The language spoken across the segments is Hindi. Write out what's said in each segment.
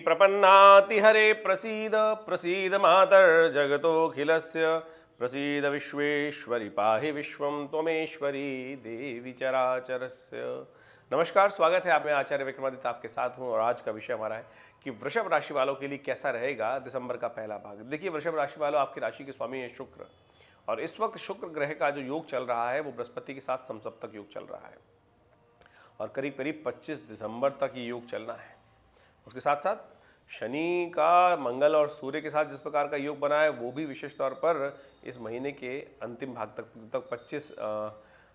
प्रपन्नाति प्रसीद प्रसीद मातर्जगतोऽखिलस्य प्रसीद विश्वेश्वरी पाहि विश्वं त्वमेश्वरी देवी चराचरस्य। नमस्कार, स्वागत है आप में आचार्य विक्रमादित्य आपके साथ हूं और आज का विषय हमारा है कि वृषभ राशि वालों के लिए कैसा रहेगा दिसंबर का पहला भाग। देखिए, वृषभ राशि वालों, आपकी राशि के स्वामी है शुक्र और इस वक्त शुक्र ग्रह का जो योग चल रहा है वो बृहस्पति के साथ समसप्तक योग चल रहा है और करीब करीब 25 दिसंबर तक ये योग चलना है। उसके साथ साथ शनि का मंगल और सूर्य के साथ जिस प्रकार का योग बना है वो भी विशेष तौर पर इस महीने के अंतिम भाग तक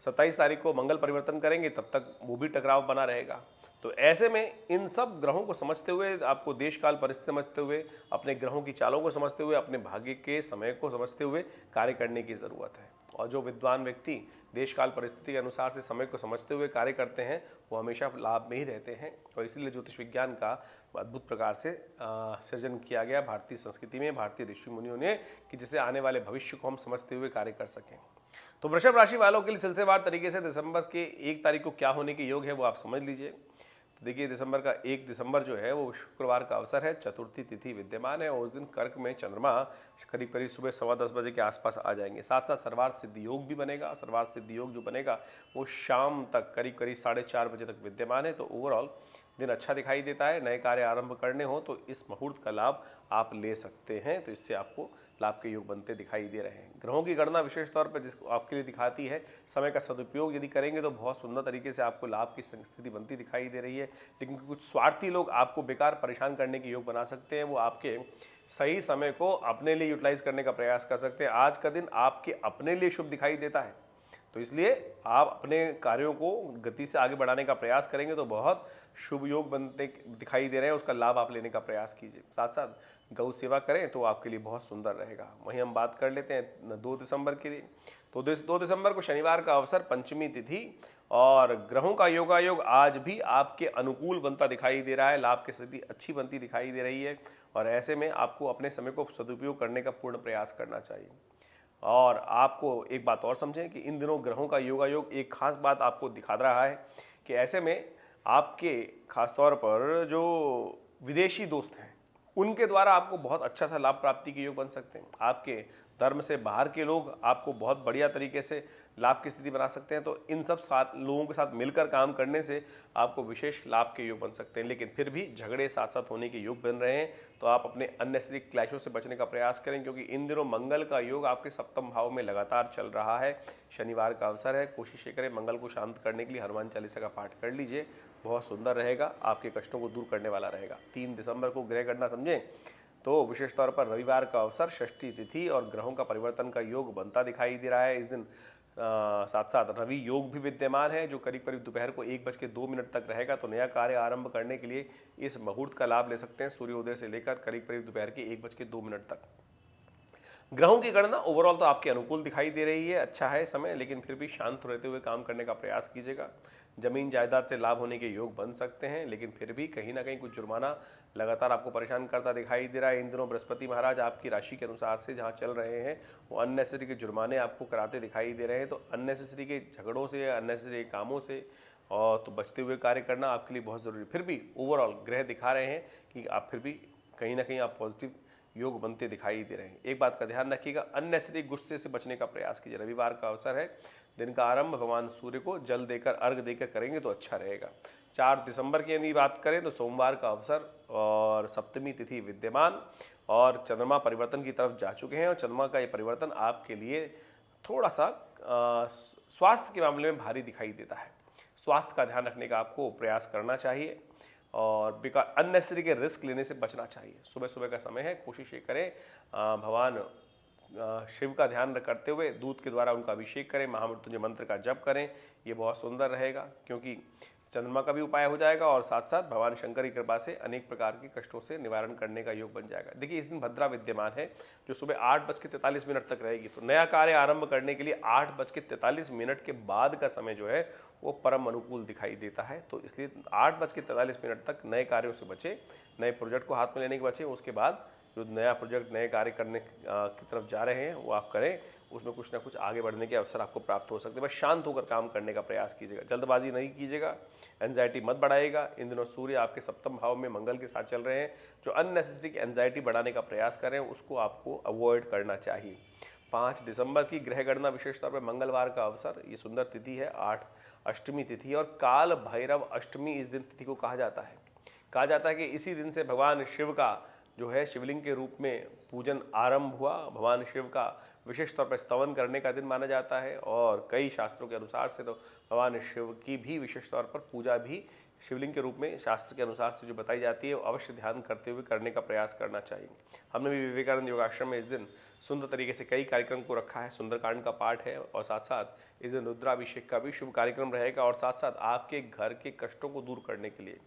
27 तारीख को मंगल परिवर्तन करेंगे, तब तक वो भी टकराव बना रहेगा। तो ऐसे में इन सब ग्रहों को समझते हुए, आपको देश काल परिस्थिति समझते हुए, अपने ग्रहों की चालों को समझते हुए, अपने भाग्य के समय को समझते हुए कार्य करने की ज़रूरत है। और जो विद्वान व्यक्ति देश काल परिस्थिति के अनुसार से समय को समझते हुए कार्य करते हैं वो हमेशा लाभ में ही रहते हैं। और इसीलिए ज्योतिष विज्ञान का अद्भुत प्रकार से सृजन किया गया भारतीय संस्कृति में, भारतीय ऋषि मुनियों ने, कि जिसे आने वाले भविष्य को हम समझते हुए कार्य कर सकें। तो वृषभ राशि वालों के लिए सिलसिलेवार तरीके से दिसंबर के 1 तारीख को क्या होने के योग है वो आप समझ लीजिए। तो देखिए, दिसंबर का 1 दिसंबर जो है वो शुक्रवार का अवसर है, चतुर्थी तिथि विद्यमान है और उस दिन कर्क में चंद्रमा करीब करीब सुबह 10:15 बजे के आसपास आ जाएंगे। साथ साथ सर्वार्थ सिद्धि योग भी बनेगा। सर्वार्थ सिद्धि योग जो बनेगा वो शाम तक करीब करीब 4:30 बजे तक विद्यमान है। तो ओवरऑल दिन अच्छा दिखाई देता है। नए कार्य आरंभ करने हो तो इस मुहूर्त का लाभ आप ले सकते हैं। तो इससे आपको लाभ के योग बनते दिखाई दे रहे हैं। ग्रहों की गणना विशेष तौर पर जिसको आपके लिए दिखाती है समय का सदुपयोग यदि करेंगे तो बहुत सुंदर तरीके से आपको लाभ की स्थिति बनती दिखाई दे रही है। लेकिन कुछ स्वार्थी लोग आपको बेकार परेशान करने के योग बना सकते हैं। वो आपके सही समय को अपने लिए यूटिलाइज करने का प्रयास कर सकते हैं। आज का दिन आपके अपने लिए शुभ दिखाई देता है, तो इसलिए आप अपने कार्यों को गति से आगे बढ़ाने का प्रयास करेंगे तो बहुत शुभ योग बनते दिखाई दे रहे हैं। उसका लाभ आप लेने का प्रयास कीजिए। साथ साथ गौ सेवा करें तो आपके लिए बहुत सुंदर रहेगा। वहीं हम बात कर लेते हैं 2 दिसंबर के लिए। तो 2 दिसंबर को शनिवार का अवसर, पंचमी तिथि और ग्रहों का योगायोग आज भी आपके अनुकूल बनता दिखाई दे रहा है। लाभ की स्थिति अच्छी बनती दिखाई दे रही है और ऐसे में आपको अपने समय को सदुपयोग करने का पूर्ण प्रयास करना चाहिए। और आपको एक बात और समझें कि इन दिनों ग्रहों का योगायोग एक खास बात आपको दिखा रहा है कि ऐसे में आपके खासतौर पर जो विदेशी दोस्त हैं उनके द्वारा आपको बहुत अच्छा सा लाभ प्राप्ति के योग बन सकते हैं। आपके धर्म से बाहर के लोग आपको बहुत बढ़िया तरीके से लाभ की स्थिति बना सकते हैं। तो इन सब लोगों के साथ मिलकर काम करने से आपको विशेष लाभ के योग बन सकते हैं। लेकिन फिर भी झगड़े साथ साथ होने के योग बन रहे हैं, तो आप अपने अननेसेसरी क्लैशों से बचने का प्रयास करें, क्योंकि इन दिनों मंगल का योग आपके सप्तम भाव में लगातार चल रहा है। शनिवार का अवसर है, कोशिश करें मंगल को शांत करने के लिए हनुमान चालीसा का पाठ कर लीजिए, बहुत सुंदर रहेगा, आपके कष्टों को दूर करने वाला रहेगा। 3 दिसंबर को ग्रह गणना समझें तो विशेष तौर पर रविवार का अवसर, षष्ठी तिथि और ग्रहों का परिवर्तन का योग बनता दिखाई दे रहा है। इस दिन साथ साथ रवि योग भी विद्यमान है जो करीब करीब दोपहर को 1:02 तक रहेगा। तो नया कार्य आरंभ करने के लिए इस मुहूर्त का लाभ ले सकते हैं, सूर्योदय से लेकर करीब करीब दोपहर के 1:02 तक। ग्रहों की गणना ओवरऑल तो आपके अनुकूल दिखाई दे रही है, अच्छा है समय, लेकिन फिर भी शांत रहते हुए काम करने का प्रयास कीजिएगा। जमीन जायदाद से लाभ होने के योग बन सकते हैं, लेकिन फिर भी कहीं ना कहीं कुछ जुर्माना लगातार आपको परेशान करता दिखाई दे रहा है। इन दिनों बृहस्पति महाराज आपकी राशि के अनुसार से जहां चल रहे हैं वो अननेसेसरी के जुर्माने आपको कराते दिखाई दे रहे हैं। तो अननेसेसरी के झगड़ों से, अननेसेसरी कामों से और तो बचते हुए कार्य करना आपके लिए बहुत ज़रूरी। फिर भी ओवरऑल ग्रह दिखा रहे हैं कि आप फिर भी कहीं ना कहीं आप पॉजिटिव योग बनते दिखाई दे रहे हैं। एक बात का ध्यान रखिएगा, अननेसेसरी गुस्से से बचने का प्रयास कीजिए। रविवार का अवसर है, दिन का आरंभ भगवान सूर्य को जल देकर, अर्घ देकर करेंगे तो अच्छा रहेगा। 4 दिसंबर की यदि बात करें तो सोमवार का अवसर और सप्तमी तिथि विद्यमान और चंद्रमा परिवर्तन की तरफ जा चुके हैं और चंद्रमा का ये परिवर्तन आपके लिए थोड़ा सा स्वास्थ्य के मामले में भारी दिखाई देता है। स्वास्थ्य का ध्यान रखने का आपको प्रयास करना चाहिए और बेकार अननेसेसरी के रिस्क लेने से बचना चाहिए। सुबह सुबह का समय है, कोशिश ये करें भगवान शिव का ध्यान करते हुए दूध के द्वारा उनका अभिषेक करें, महामृत्युंजय मंत्र का जप करें, ये बहुत सुंदर रहेगा, क्योंकि चंद्रमा का भी उपाय हो जाएगा और साथ साथ भगवान शंकर की कृपा से अनेक प्रकार के कष्टों से निवारण करने का योग बन जाएगा। देखिए, इस दिन भद्रा विद्यमान है जो सुबह 8:43 तक रहेगी। तो नया कार्य आरंभ करने के लिए 8:43 के बाद का समय जो है वो परम अनुकूल दिखाई देता है। तो इसलिए 8:43 तक नए कार्यों से बचे, नए प्रोजेक्ट को हाथ में लेने के बचे। उसके बाद जो नया प्रोजेक्ट नए कार्य करने की तरफ जा रहे हैं वो आप करें, उसमें कुछ ना कुछ आगे बढ़ने के अवसर आपको प्राप्त हो सकते हैं। बस शांत होकर काम करने का प्रयास कीजिएगा, जल्दबाजी नहीं कीजिएगा, एंजाइटी मत बढ़ाइएगा। इन दिनों सूर्य आपके सप्तम भाव में मंगल के साथ चल रहे हैं, जो अननेसेसरी एंजाइटी बढ़ाने का प्रयास कर रहे हैं उसको आपको अवॉइड करना चाहिए। 5 दिसंबर की ग्रह गणना विशेष तौर पर मंगलवार का अवसर, ये सुंदर तिथि है, 8 अष्टमी तिथि है और काल भैरव अष्टमी इस दिन तिथि को कहा जाता है। कहा जाता है कि इसी दिन से भगवान शिव का जो है शिवलिंग के रूप में पूजन आरंभ हुआ। भगवान शिव का विशेष तौर पर स्तवन करने का दिन माना जाता है और कई शास्त्रों के अनुसार से तो भगवान शिव की भी विशेष तौर पर पूजा भी शिवलिंग के रूप में शास्त्र के अनुसार से जो बताई जाती है वो अवश्य ध्यान करते हुए करने का प्रयास करना चाहिए। हमने भी विवेकानंद योगाश्रम में इस दिन सुंदर तरीके से कई कार्यक्रम को रखा है। सुंदरकांड का पाठ है और साथ साथ इस दिन रुद्राभिषेक का भी शुभ कार्यक्रम रहेगा और साथ साथ आपके घर के कष्टों को दूर करने के लिए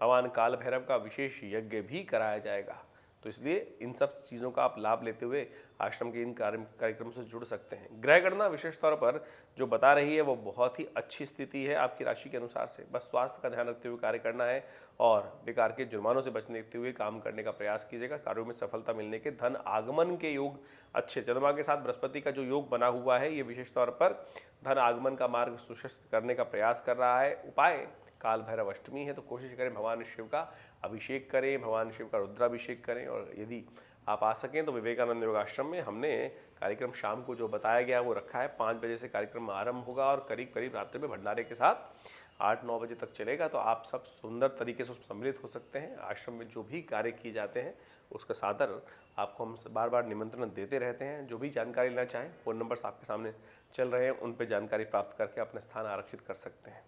भगवान काल भैरव का विशेष यज्ञ भी कराया जाएगा। तो इसलिए इन सब चीज़ों का आप लाभ लेते हुए आश्रम के इन कार्यक्रमों से जुड़ सकते हैं। ग्रह गणना विशेष तौर पर जो बता रही है वो बहुत ही अच्छी स्थिति है आपकी राशि के अनुसार से। बस स्वास्थ्य का ध्यान रखते हुए कार्य करना है और बेकार के जुर्मानों से बचने हुए काम करने का प्रयास कीजिएगा। कार्यों में सफलता मिलने के, धन आगमन के योग अच्छे, चंद्रमा के साथ बृहस्पति का जो योग बना हुआ है ये विशेष तौर पर धन आगमन का मार्ग सुशस्त करने का प्रयास कर रहा है। उपाय काल भैरव अष्टमी है तो कोशिश करें भगवान शिव का अभिषेक करें, भगवान शिव का रुद्राभिषेक करें और यदि आप आ सकें तो विवेकानंद योगाश्रम में हमने कार्यक्रम शाम को जो बताया गया वो रखा है। 5 बजे से कार्यक्रम आरंभ होगा और करीब करीब रात्रि में भंडारे के साथ 8-9 बजे तक चलेगा। तो आप सब सुंदर तरीके से सम्मिलित हो सकते हैं। आश्रम में जो भी कार्य किए जाते हैं उसका सादर आपको हम बार बार निमंत्रण देते रहते हैं। जो भी जानकारी लेना चाहें फ़ोन नंबर्स आपके सामने चल रहे हैं, उन पर जानकारी प्राप्त करके अपना स्थान आरक्षित कर सकते हैं।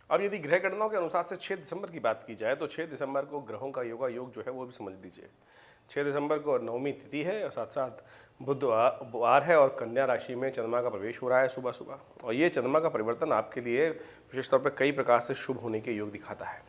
अब यदि ग्रह गणनाओं के अनुसार से 6 दिसंबर की बात की जाए तो 6 दिसंबर को ग्रहों का योगा योग जो है वो भी समझ लीजिए। 6 दिसंबर को नवमी तिथि है और साथ साथ बुधवार है और कन्या राशि में चंद्रमा का प्रवेश हो रहा है सुबह सुबह। और ये चंद्रमा का परिवर्तन आपके लिए विशेष तौर पर कई प्रकार से शुभ होने के योग दिखाता है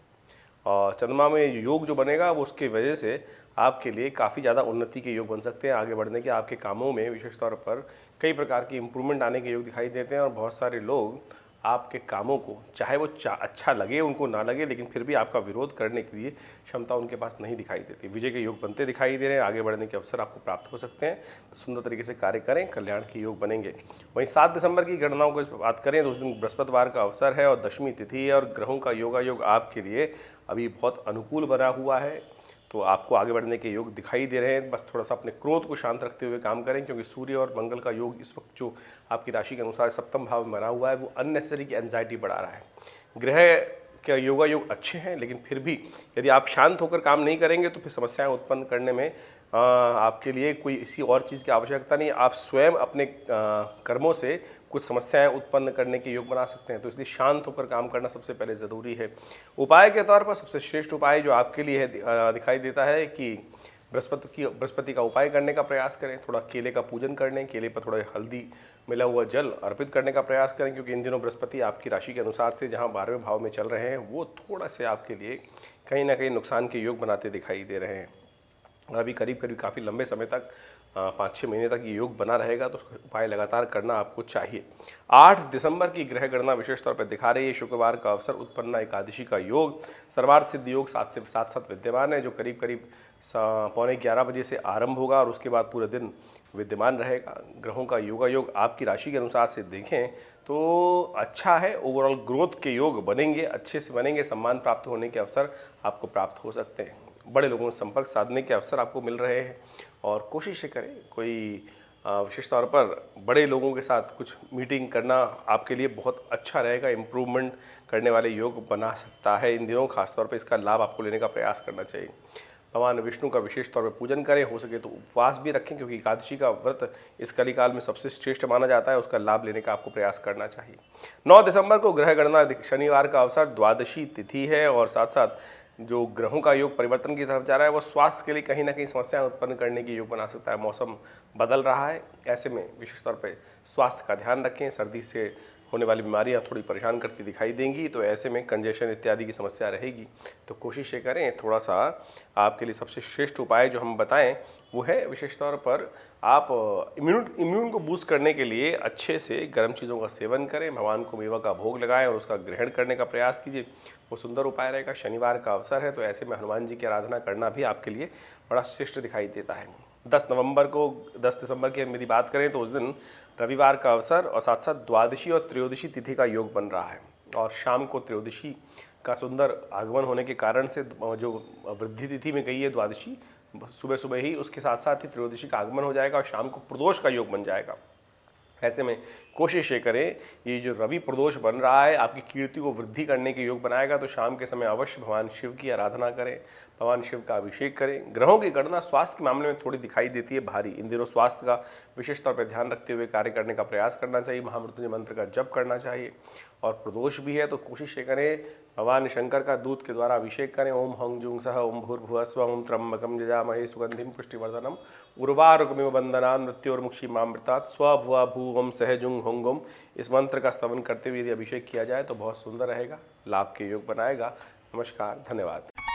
और चंद्रमा में योग जो बनेगा वो उसकी वजह से आपके लिए काफ़ी ज़्यादा उन्नति के योग बन सकते हैं। आगे बढ़ने के आपके कामों में विशेष तौर पर कई प्रकार की इम्प्रूवमेंट आने के योग दिखाई देते हैं और बहुत सारे लोग आपके कामों को चाहे वो अच्छा लगे उनको ना लगे लेकिन फिर भी आपका विरोध करने के लिए क्षमता उनके पास नहीं दिखाई देती। विजय के योग बनते दिखाई दे रहे हैं, आगे बढ़ने के अवसर आपको प्राप्त हो सकते हैं। तो सुंदर तरीके से कार्य करें, कल्याण के योग बनेंगे। वहीं 7 दिसंबर की गणनाओं की बात करें तो उस दिन बृहस्पतिवार का अवसर है और दशमी तिथि है और ग्रहों का योग आपके लिए अभी बहुत अनुकूल बना हुआ है। तो आपको आगे बढ़ने के योग दिखाई दे रहे हैं। बस थोड़ा सा अपने क्रोध को शांत रखते हुए काम करें क्योंकि सूर्य और मंगल का योग इस वक्त जो आपकी राशि के अनुसार सप्तम भाव में बना हुआ है वो अननेसेसरी की एंजाइटी बढ़ा रहा है। ग्रह के योग अच्छे हैं लेकिन फिर भी यदि आप शांत होकर काम नहीं करेंगे तो फिर समस्याएं उत्पन्न करने में आपके लिए कोई इसी और चीज़ की आवश्यकता नहीं। आप स्वयं अपने कर्मों से कुछ समस्याएं उत्पन्न करने के योग बना सकते हैं। तो इसलिए शांत होकर काम करना सबसे पहले ज़रूरी है। उपाय के तौर पर सबसे श्रेष्ठ उपाय जो आपके लिए है दिखाई देता है कि बृहस्पति का उपाय करने का प्रयास करें। थोड़ा केले का पूजन कर लें, केले पर थोड़ा हल्दी मिला हुआ जल अर्पित करने का प्रयास करें क्योंकि इन दिनों बृहस्पति आपकी राशि के अनुसार से जहां 12वें भाव में चल रहे हैं वो थोड़ा से आपके लिए कहीं ना कहीं नुकसान के योग बनाते दिखाई दे रहे हैं। और अभी करीब काफ़ी लंबे समय तक 5-6 महीने तक ये योग बना रहेगा तो उसका उपाय लगातार करना आपको चाहिए। 8 दिसंबर की ग्रह गणना विशेष तौर पर दिखा रही है शुक्रवार का अवसर, उत्पन्ना एकादशी का योग, सर्वार्थ सिद्ध योग 7 से 7 विद्यमान है जो करीब 11:15 बजे से आरंभ होगा और उसके बाद पूरे दिन विद्यमान रहेगा। ग्रहों का योग आपकी राशि के अनुसार से देखें तो अच्छा है। ओवरऑल ग्रोथ के योग बनेंगे, अच्छे से बनेंगे। सम्मान प्राप्त होने के अवसर आपको प्राप्त हो सकते हैं। बड़े लोगों से संपर्क साधने के अवसर आपको मिल रहे हैं और कोशिश करें कोई विशेष तौर पर बड़े लोगों के साथ कुछ मीटिंग करना आपके लिए बहुत अच्छा रहेगा। इम्प्रूवमेंट करने वाले योग बना सकता है इन दिनों। खासतौर पर इसका लाभ आपको लेने का प्रयास करना चाहिए। भगवान विष्णु का विशेष तौर पर पूजन करें, हो सके तो उपवास भी रखें क्योंकि एकादशी का व्रत इस कलिकाल में सबसे श्रेष्ठ माना जाता है। उसका लाभ लेने का आपको प्रयास करना चाहिए। 9 दिसंबर को ग्रह गणना शनिवार का अवसर, द्वादशी तिथि है और साथ साथ जो ग्रहों का योग परिवर्तन की तरफ जा रहा है वो स्वास्थ्य के लिए कहीं ना कहीं समस्याएं उत्पन्न करने की योग बना सकता है। मौसम बदल रहा है, ऐसे में विशेष तौर पे स्वास्थ्य का ध्यान रखें। सर्दी से होने वाली बीमारियां थोड़ी परेशान करती दिखाई देंगी, तो ऐसे में कंजेशन इत्यादि की समस्या रहेगी। तो कोशिश ये करें थोड़ा सा, आपके लिए सबसे श्रेष्ठ उपाय जो हम बताएं वो है विशेष तौर पर आप इम्यून को बूस्ट करने के लिए अच्छे से गर्म चीज़ों का सेवन करें, भगवान को मेवा का भोग लगाएं और उसका ग्रहण करने का प्रयास कीजिए, वो सुंदर उपाय रहेगा। शनिवार का अवसर है तो ऐसे में हनुमान जी की आराधना करना भी आपके लिए बड़ा श्रेष्ठ दिखाई देता है। 10 दिसंबर की हम यदि बात करें तो उस दिन रविवार का अवसर और साथ साथ द्वादशी और त्रयोदशी तिथि का योग बन रहा है, और शाम को त्रयोदशी का सुंदर आगमन होने के कारण से जो वृद्धि तिथि में गई है द्वादशी, सुबह सुबह ही उसके साथ साथ ही त्रयोदशी का आगमन हो जाएगा और शाम को प्रदोष का योग बन जाएगा। ऐसे में कोशिश ये करें, ये जो रवि प्रदोष बन रहा है आपकी कीर्ति को वृद्धि करने के योग बनाएगा, तो शाम के समय अवश्य भगवान शिव की आराधना करें, भगवान शिव का अभिषेक करें। ग्रहों की गणना स्वास्थ्य के मामले में थोड़ी दिखाई देती है भारी, इन दिनों स्वास्थ्य का विशेष तौर पर ध्यान रखते हुए कार्य करने का प्रयास करना चाहिए, महामृत्युंजय मंत्र का जप करना चाहिए। और प्रदोष भी है तो कोशिश ये करें भगवान शंकर का दूध के द्वारा अभिषेक करें। ओम हं जुं सह ओम भूर्भुवः स्वः ओम त्र्यंबकं यजामहे सुगंधिं पुष्टिवर्धनम् उर्वारुकमिव बंधनान् मृत्योर्मुक्षीमामृतात् स्वभुवा भू ओम सह जुं हों ओम। इस मंत्र का स्तवन करते हुए यदि अभिषेक किया जाए तो बहुत सुंदर रहेगा, लाभ के योग बनाएगा। नमस्कार, धन्यवाद।